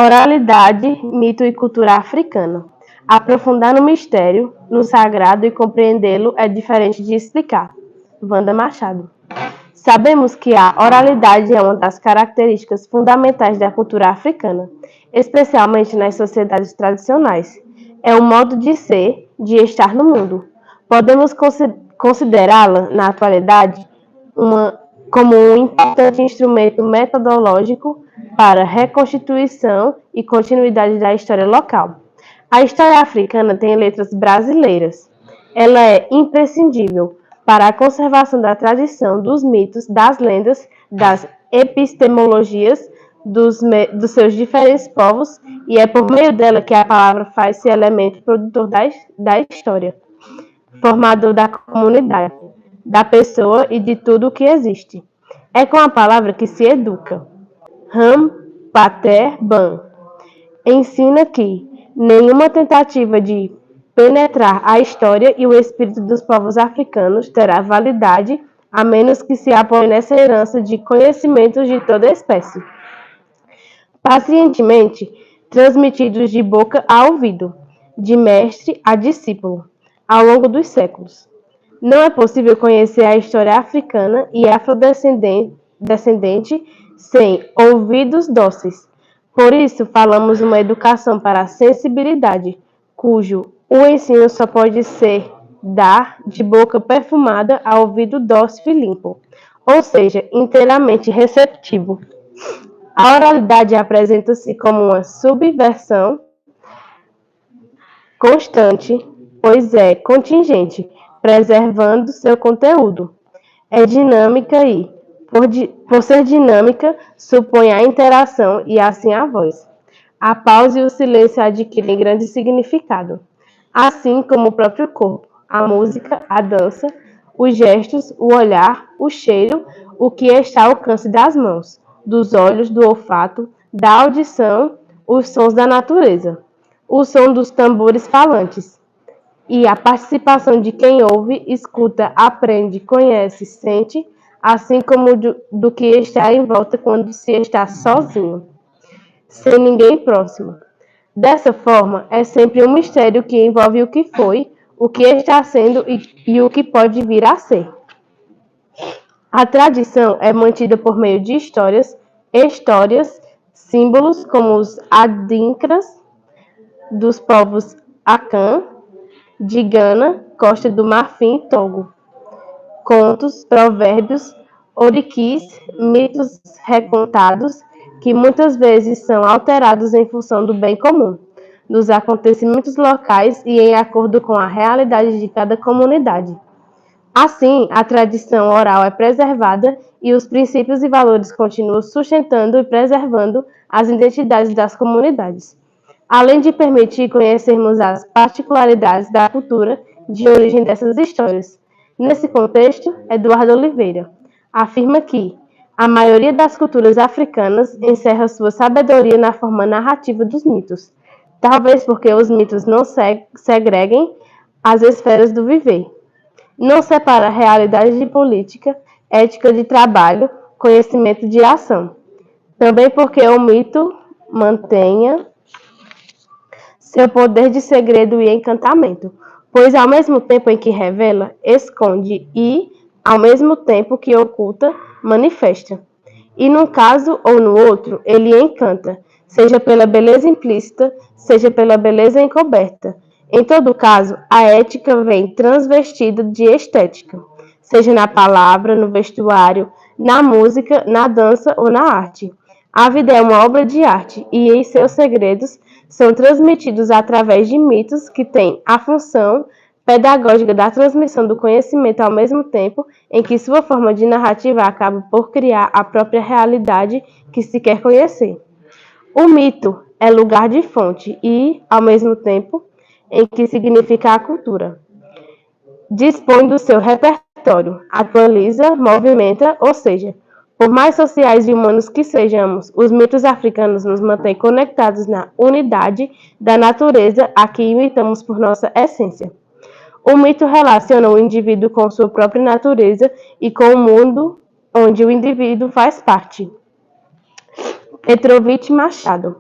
Oralidade, mito e cultura africana. Aprofundar no mistério, no sagrado e compreendê-lo é diferente de explicar. Wanda Machado. Sabemos que a oralidade é uma das características fundamentais da cultura africana, especialmente nas sociedades tradicionais. É um modo de ser, de estar no mundo. Podemos considerá-la, na atualidade, como um importante instrumento metodológico para a reconstituição e continuidade da história local. A história africana tem letras brasileiras. Ela é imprescindível para a conservação da tradição, dos mitos, das lendas, das epistemologias dos seus diferentes povos, e é por meio dela que a palavra faz-se elemento produtor da história, formador da comunidade, da pessoa e de tudo o que existe. É com a palavra que se educa. Ram Pater Ban ensina que nenhuma tentativa de penetrar a história e o espírito dos povos africanos terá validade, a menos que se apoie nessa herança de conhecimentos de toda espécie, pacientemente transmitidos de boca a ouvido, de mestre a discípulo, ao longo dos séculos. Não é possível conhecer a história africana e afrodescendente sem ouvidos dóceis. Por isso, falamos uma educação para a sensibilidade, cujo o ensino só pode ser dar de boca perfumada a ouvido dócil e limpo, ou seja, inteiramente receptivo. A oralidade apresenta-se como uma subversão constante, pois é contingente, preservando seu conteúdo. É dinâmica e, por ser dinâmica, supõe a interação e assim a voz. A pausa e o silêncio adquirem grande significado, assim como o próprio corpo, a música, a dança, os gestos, o olhar, o cheiro, o que está ao alcance das mãos, dos olhos, do olfato, da audição, os sons da natureza, o som dos tambores falantes, e a participação de quem ouve, escuta, aprende, conhece, sente, assim como do que está em volta quando se está sozinho, sem ninguém próximo. Dessa forma, é sempre um mistério que envolve o que foi, o que está sendo e o que pode vir a ser. A tradição é mantida por meio de histórias, símbolos como os adinkras dos povos Akan, de Gana, Costa do Marfim e Togo. Contos, provérbios, oriquis, mitos recontados, que muitas vezes são alterados em função do bem comum, dos acontecimentos locais e em acordo com a realidade de cada comunidade. Assim, a tradição oral é preservada e os princípios e valores continuam sustentando e preservando as identidades das comunidades, além de permitir conhecermos as particularidades da cultura de origem dessas histórias. Nesse contexto, Eduardo Oliveira afirma que a maioria das culturas africanas encerra sua sabedoria na forma narrativa dos mitos, talvez porque os mitos não segreguem as esferas do viver. Não separa realidade de política, ética de trabalho, conhecimento de ação. Também porque o mito mantenha seu poder de segredo e encantamento, pois ao mesmo tempo em que revela, esconde e, ao mesmo tempo que oculta, manifesta. E num caso ou no outro, ele encanta, seja pela beleza implícita, seja pela beleza encoberta. Em todo caso, a ética vem transvestida de estética, seja na palavra, no vestuário, na música, na dança ou na arte. A vida é uma obra de arte e em seus segredos são transmitidos através de mitos que têm a função pedagógica da transmissão do conhecimento ao mesmo tempo em que sua forma de narrativa acaba por criar a própria realidade que se quer conhecer. O mito é lugar de fonte e, ao mesmo tempo, em que significa a cultura. Dispõe do seu repertório, atualiza, movimenta, ou seja, por mais sociais e humanos que sejamos, os mitos africanos nos mantêm conectados na unidade da natureza a que imitamos por nossa essência. O mito relaciona o indivíduo com sua própria natureza e com o mundo onde o indivíduo faz parte. Petrovich Machado.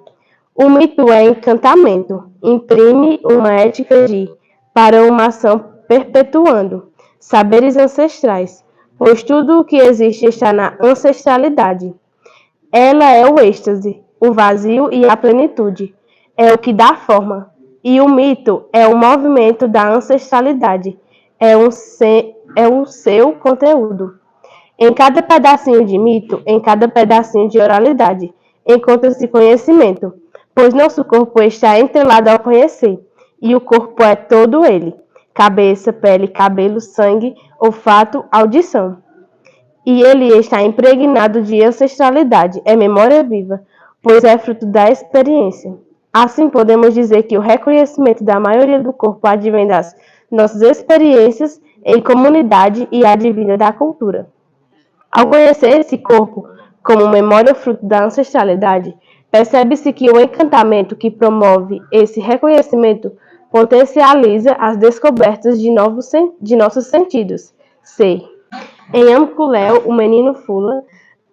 O mito é encantamento, imprime uma ética para uma ação perpetuando saberes ancestrais, pois tudo o que existe está na ancestralidade. Ela é o êxtase, o vazio e a plenitude. É o que dá forma. E o mito é o movimento da ancestralidade. É o seu conteúdo. Em cada pedacinho de mito, em cada pedacinho de oralidade, encontra-se conhecimento, pois nosso corpo está entrelado ao conhecer, e o corpo é todo ele: cabeça, pele, cabelo, sangue, olfato, audição. E ele está impregnado de ancestralidade, é memória viva, pois é fruto da experiência. Assim, podemos dizer que o reconhecimento da maioria do corpo advém das nossas experiências em comunidade e advinda da cultura. Ao conhecer esse corpo como memória fruto da ancestralidade, percebe-se que o encantamento que promove esse reconhecimento potencializa as descobertas de nossos sentidos. C. Em Amculel, o menino Fula,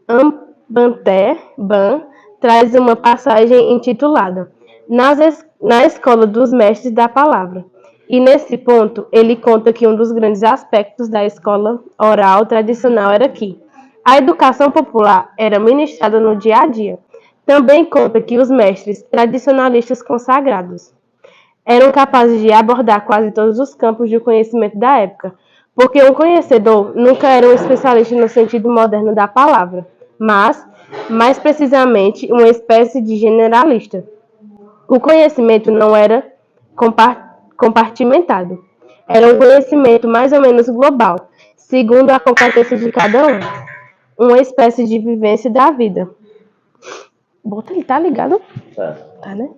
Ambanté Ban, traz uma passagem intitulada Na Escola dos Mestres da Palavra. E nesse ponto, ele conta que um dos grandes aspectos da escola oral tradicional era que a educação popular era ministrada no dia a dia. Também conta que os mestres tradicionalistas consagrados eram capazes de abordar quase todos os campos de conhecimento da época, porque um conhecedor nunca era um especialista no sentido moderno da palavra, mas, mais precisamente, uma espécie de generalista. O conhecimento não era compartimentado, era um conhecimento mais ou menos global, segundo a competência de cada um, uma espécie de vivência da vida. Bota, ele tá ligado? Tá, né?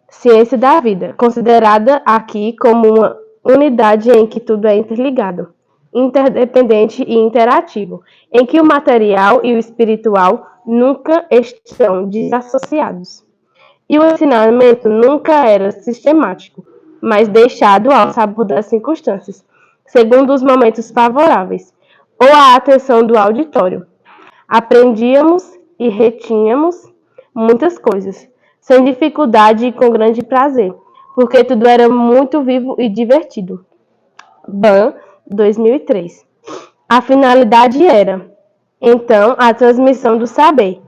Ciência da vida, considerada aqui como uma unidade em que tudo é interligado, interdependente e interativo, em que o material e o espiritual nunca estão desassociados. E o ensinamento nunca era sistemático, mas deixado ao sabor das circunstâncias, segundo os momentos favoráveis, ou à atenção do auditório. Aprendíamos e retínhamos muitas coisas, sem dificuldade e com grande prazer, porque tudo era muito vivo e divertido. Ban, 2003. A finalidade era, então, a transmissão do saber,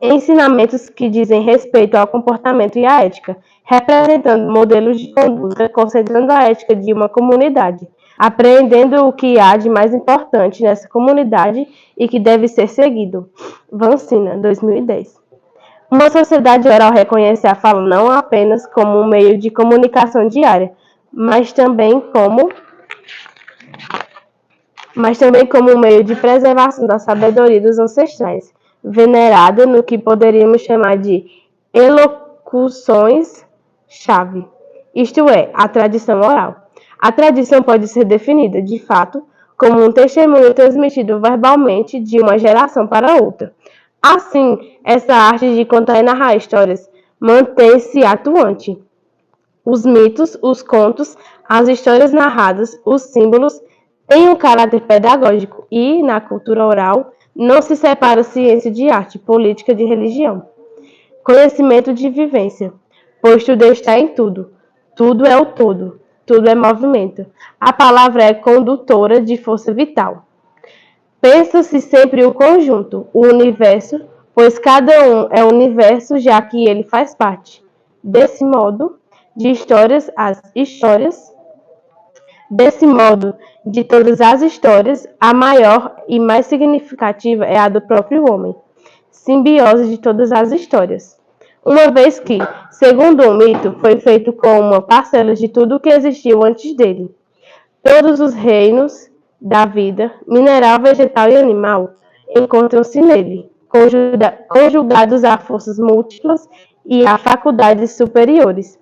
ensinamentos que dizem respeito ao comportamento e à ética, representando modelos de conduta, concentrando a ética de uma comunidade, apreendendo o que há de mais importante nessa comunidade e que deve ser seguido. Vancina, 2010. Uma sociedade oral reconhece a fala não apenas como um meio de comunicação diária, mas também como um meio de preservação da sabedoria dos ancestrais, venerada no que poderíamos chamar de elocuções-chave, isto é, a tradição oral. A tradição pode ser definida, de fato, como um testemunho transmitido verbalmente de uma geração para outra. Assim, essa arte de contar e narrar histórias mantém-se atuante. Os mitos, os contos, as histórias narradas, os símbolos têm um caráter pedagógico e, na cultura oral, não se separa ciência de arte, política de religião. Conhecimento de vivência, pois tudo está em tudo. Tudo é o todo, tudo é movimento. A palavra é condutora de força vital. Pensa-se sempre o conjunto, o universo, pois cada um é universo, já que ele faz parte. Desse modo, de todas as histórias, a maior e mais significativa é a do próprio homem, simbiose de todas as histórias. Uma vez que, segundo o mito, foi feito com uma parcela de tudo o que existiu antes dele. Todos os reinos da vida, mineral, vegetal e animal, encontram-se nele, conjugados a forças múltiplas e a faculdades superiores.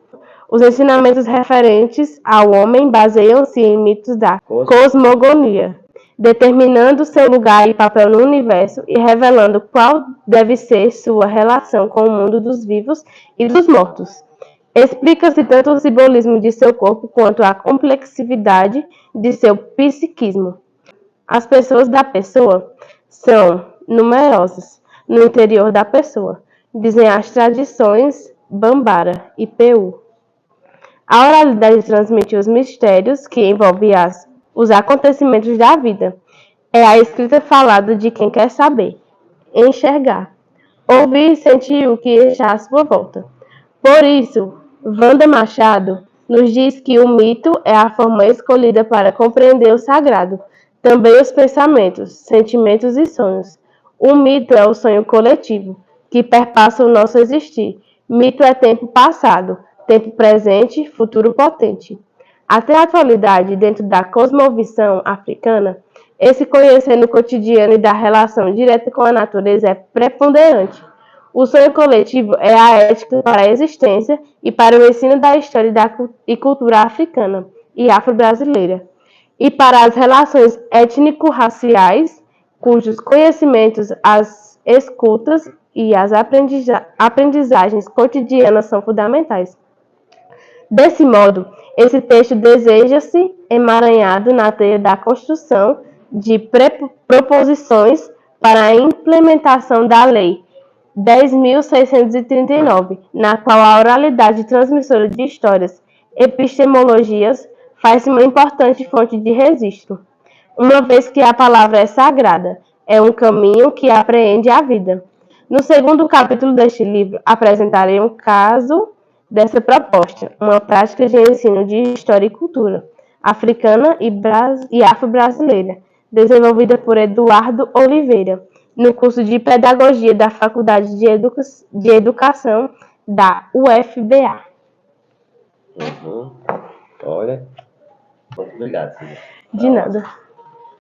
Os ensinamentos referentes ao homem baseiam-se em mitos da cosmogonia, determinando seu lugar e papel no universo e revelando qual deve ser sua relação com o mundo dos vivos e dos mortos. Explica-se tanto o simbolismo de seu corpo quanto a complexidade de seu psiquismo. As pessoas da pessoa são numerosas, no interior da pessoa, dizem as tradições Bambara e Peu. A oralidade transmite os mistérios que envolvem os acontecimentos da vida. É a escrita falada de quem quer saber, enxergar, ouvir e sentir o que está à sua volta. Por isso, Wanda Machado nos diz que o mito é a forma escolhida para compreender o sagrado, também os pensamentos, sentimentos e sonhos. O mito é o sonho coletivo, que perpassa o nosso existir. Mito é tempo passado, tempo presente, futuro potente. Até a atualidade, dentro da cosmovisão africana, esse conhecer no cotidiano e da relação direta com a natureza é preponderante. O sonho coletivo é a ética para a existência e para o ensino da história e cultura africana e afro-brasileira, e para as relações étnico-raciais, cujos conhecimentos, as escutas e as aprendizagens cotidianas são fundamentais. Desse modo, esse texto deseja-se emaranhado na teia da construção de proposições para a implementação da Lei 10.639, na qual a oralidade transmissora de histórias, epistemologias, faz-se uma importante fonte de registro, uma vez que a palavra é sagrada, é um caminho que apreende a vida. No segundo capítulo deste livro, apresentarei um caso dessa proposta, uma prática de ensino de história e cultura africana e afro-brasileira, desenvolvida por Eduardo Oliveira, no curso de Pedagogia da Faculdade de Educação da UFBA. Olha, muito obrigado, Cida. De nada.